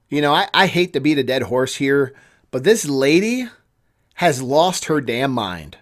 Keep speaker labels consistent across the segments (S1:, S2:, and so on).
S1: You know, I hate to beat a dead horse here, but this lady has lost her damn mind.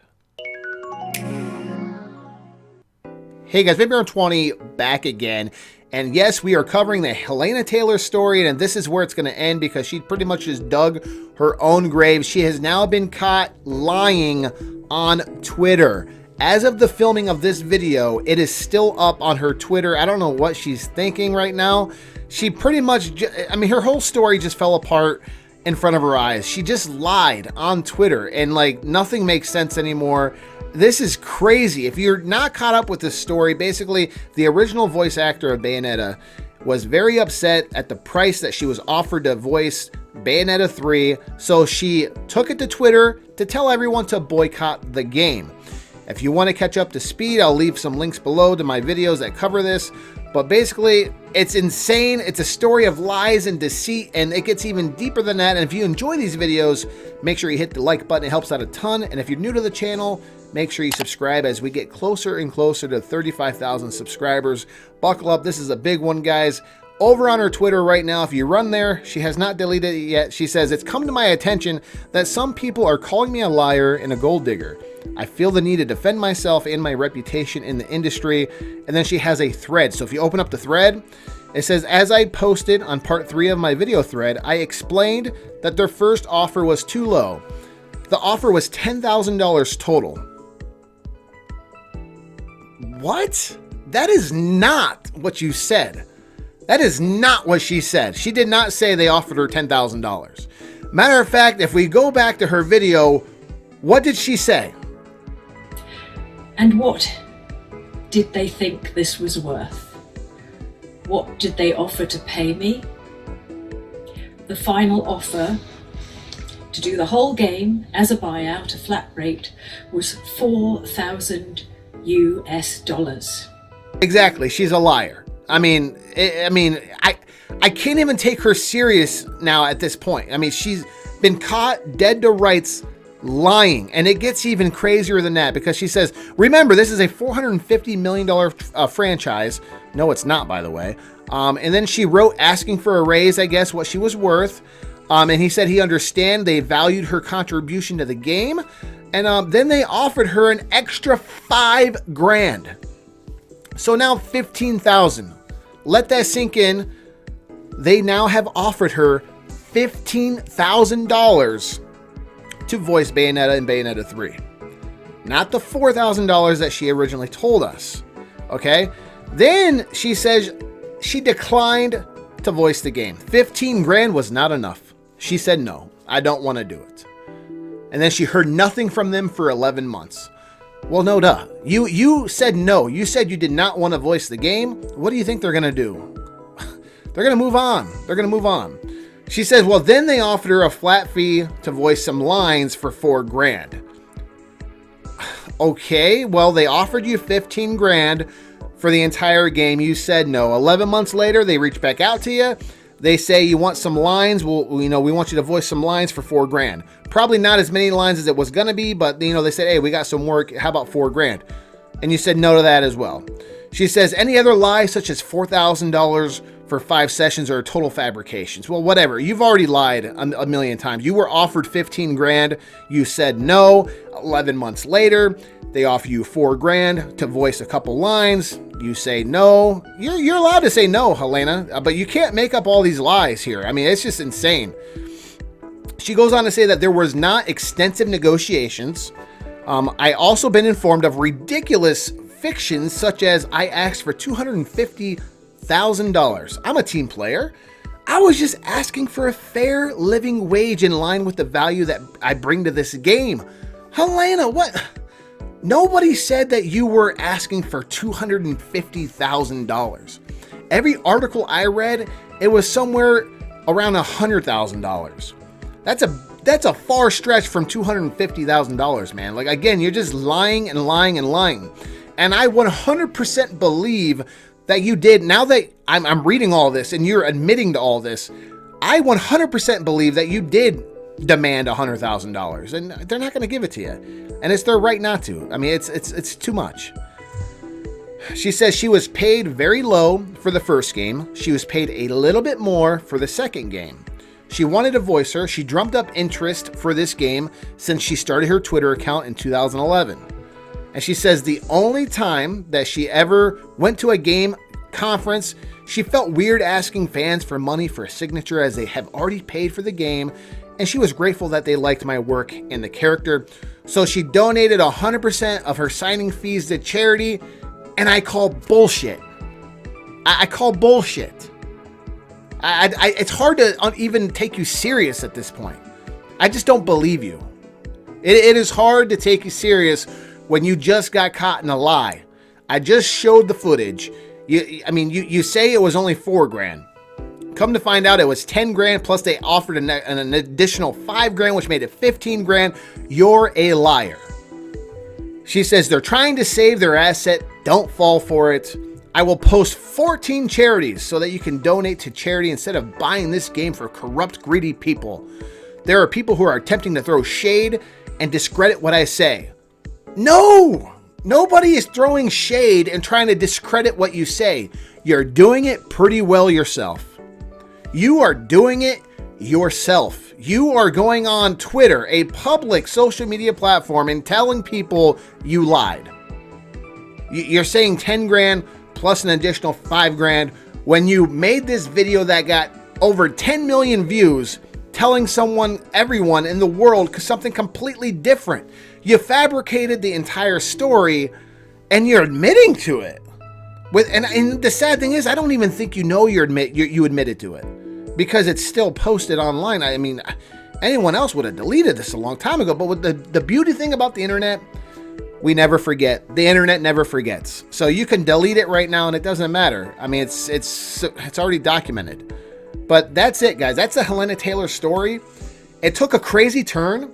S1: Hey guys, Baby 20 back again. And yes, we are covering the Helena Taylor story, and this is where it's going to end because she pretty much just dug her own grave. She has now been caught lying on Twitter. As of the filming of this video, it is still up on her Twitter. I don't know what she's thinking right now. She pretty much, her whole story just fell apart in front of her eyes. She just lied on Twitter, and like nothing makes sense anymore. This is crazy. If you're not caught up with this story, basically the original voice actor of Bayonetta was very upset at the price that she was offered to voice Bayonetta 3. So she took it to Twitter to tell everyone to boycott the game. If you want to catch up to speed, I'll leave some links below to my videos that cover this. But basically, it's insane. It's a story of lies and deceit, and it gets even deeper than that. And if you enjoy these videos, make sure you hit the like button. It helps out a ton. And if you're new to the channel, make sure you subscribe as we get closer and closer to 35,000 subscribers. Buckle up. This is a big one, guys. Over on her Twitter right now, if you run there, she has not deleted it yet. She says, "It's come to my attention that some people are calling me a liar and a gold digger. I feel the need to defend myself and my reputation in the industry." And then she has a thread. So if you open up the thread, it says, "As I posted on part 3 of my video thread, I explained that their first offer was too low. The offer was $10,000 total." What? That is not what you said. That is not what she said. She did not say they offered her $10,000. Matter of fact, if we go back to her video, what did she say?
S2: "And what did they think this was worth? What did they offer to pay me? The final offer to do the whole game as a buyout, a flat rate, was $4,000 US."
S1: Exactly. She's a liar. I can't even take her serious now at this point. I mean, she's been caught dead to rights lying, and it gets even crazier than that because she says, remember, this is a $450 million franchise. No, it's not, by the way. And then she wrote asking for a raise, I guess, what she was worth. And he said he understand they valued her contribution to the game. And then they offered her an extra $5,000. So now $15,000. Let that sink in. They now have offered her $15,000 to voice Bayonetta and Bayonetta 3. Not the $4,000 that she originally told us. Okay? Then she says she declined to voice the game. $15,000 was not enough. She said, no, I don't want to do it. And then she heard nothing from them for 11 months. Well, no duh. You said no. You said you did not want to voice the game. What do you think they're going to do? They're going to move on. They're going to move on. She says, well, then they offered her a flat fee to voice some lines for $4,000. Okay, well, they offered you $15,000 for the entire game. You said no. 11 months later, they reach back out to you. They say you want some lines. Well, we want you to voice some lines for $4,000. Probably not as many lines as it was going to be, but they said, hey, we got some work. How about $4,000? And you said no to that as well. She says any other lie such as $4,000 for 5 sessions are total fabrications. Well, whatever. You've already lied a million times. You were offered $15,000. You said no. 11 months later, they offer you $4,000 to voice a couple lines. You say no. You're allowed to say no, Helena, but you can't make up all these lies here. I mean, it's just insane. She goes on to say that there was not extensive negotiations. I also been informed of ridiculous fictions such as I asked for $250,000. I'm a team player. I was just asking for a fair living wage in line with the value that I bring to this game. Helena, what? Nobody said that you were asking for $250,000. Every article I read, it was somewhere around $100,000. That's a far stretch from $250,000, man. Like, again, you're just lying and lying and lying. And I 100% believe that you did. Now that I'm reading all this and you're admitting to all this, I 100% believe that you did demand $100,000, and they're not going to give it to you. And it's their right not to. I mean, it's too much. She says she was paid very low for the first game. She was paid a little bit more for the second game. She wanted to voice her. She drummed up interest for this game since she started her Twitter account in 2011. And she says the only time that she ever went to a game conference, she felt weird asking fans for money for a signature as they have already paid for the game, and she was grateful that they liked my work and the character. So she donated 100% of her signing fees to charity, and I call bullshit. I call bullshit. It's hard to even take you serious at this point. I just don't believe you. It is hard to take you serious when you just got caught in a lie. I just showed the footage. You say it was only $4,000. Come to find out it was $10,000 plus they offered an additional $5,000, which made it $15,000. You're a liar. She says they're trying to save their asset. Don't fall for it. I will post 14 charities so that you can donate to charity instead of buying this game for corrupt, greedy people. There are people who are attempting to throw shade and discredit what I say. No! Nobody is throwing shade and trying to discredit what you say. You're doing it pretty well yourself. You are doing it yourself. You are going on Twitter, a public social media platform, and telling people you lied. You're saying $10,000 plus an additional $5,000 when you made this video that got over 10 million views, telling everyone in the world something completely different. You fabricated the entire story and you're admitting to it. And the sad thing is, I don't even think you admitted to it because it's still posted online. I mean, anyone else would have deleted this a long time ago. But with the beauty thing about the internet, we never forget. The internet never forgets. So you can delete it right now and it doesn't matter. I mean, it's already documented. But that's it, guys. That's the Helena Taylor story. It took a crazy turn.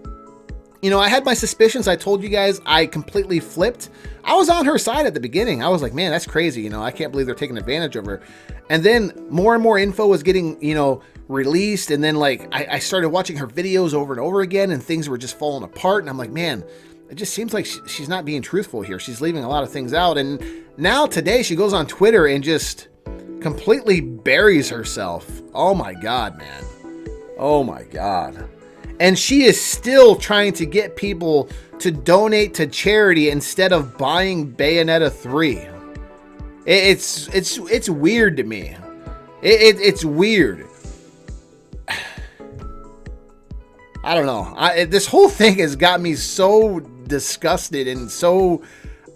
S1: I had my suspicions. I told you guys I completely flipped. I was on her side at the beginning. I was like, man, that's crazy. I can't believe they're taking advantage of her. And then more and more info was getting, released. And then I started watching her videos over and over again and things were just falling apart. And I'm like, man, it just seems like she's not being truthful here. She's leaving a lot of things out. And now today she goes on Twitter and just completely buries herself. Oh my God, man. Oh my God. And she is still trying to get people to donate to charity instead of buying Bayonetta 3. It's weird to me. It's weird. I don't know. This whole thing has got me so disgusted and so...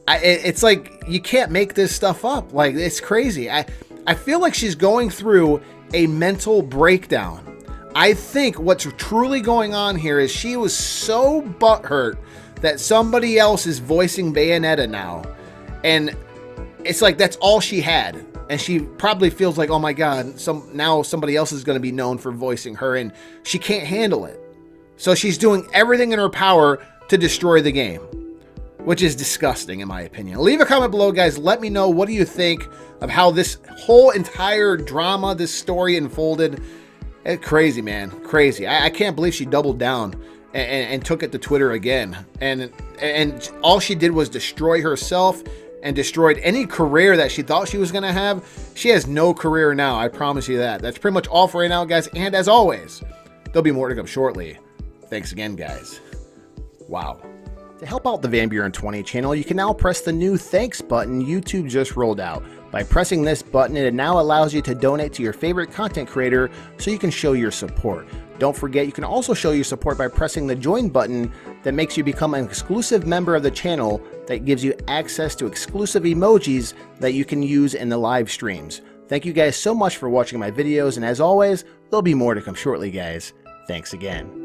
S1: it's like you can't make this stuff up. Like, it's crazy. I feel like she's going through a mental breakdown. I think what's truly going on here is she was so butthurt that somebody else is voicing Bayonetta now. And it's like that's all she had. And she probably feels like, oh my God, now somebody else is going to be known for voicing her. And she can't handle it. So she's doing everything in her power to destroy the game, which is disgusting in my opinion. Leave a comment below, guys. Let me know, what do you think of how this whole entire drama, this story unfolded? It's crazy, man. Crazy. I can't believe she doubled down and took it to Twitter again. And all she did was destroy herself and destroyed any career that she thought she was going to have. She has no career now. I promise you that. That's pretty much all for right now, guys. And as always, there'll be more to come shortly. Thanks again, guys. Wow. To help out the Van Buren 20 channel, you can now press the new thanks button YouTube just rolled out. By pressing this button, it now allows you to donate to your favorite content creator so you can show your support. Don't forget, you can also show your support by pressing the join button that makes you become an exclusive member of the channel that gives you access to exclusive emojis that you can use in the live streams. Thank you guys so much for watching my videos, and as always, there'll be more to come shortly, guys. Thanks again.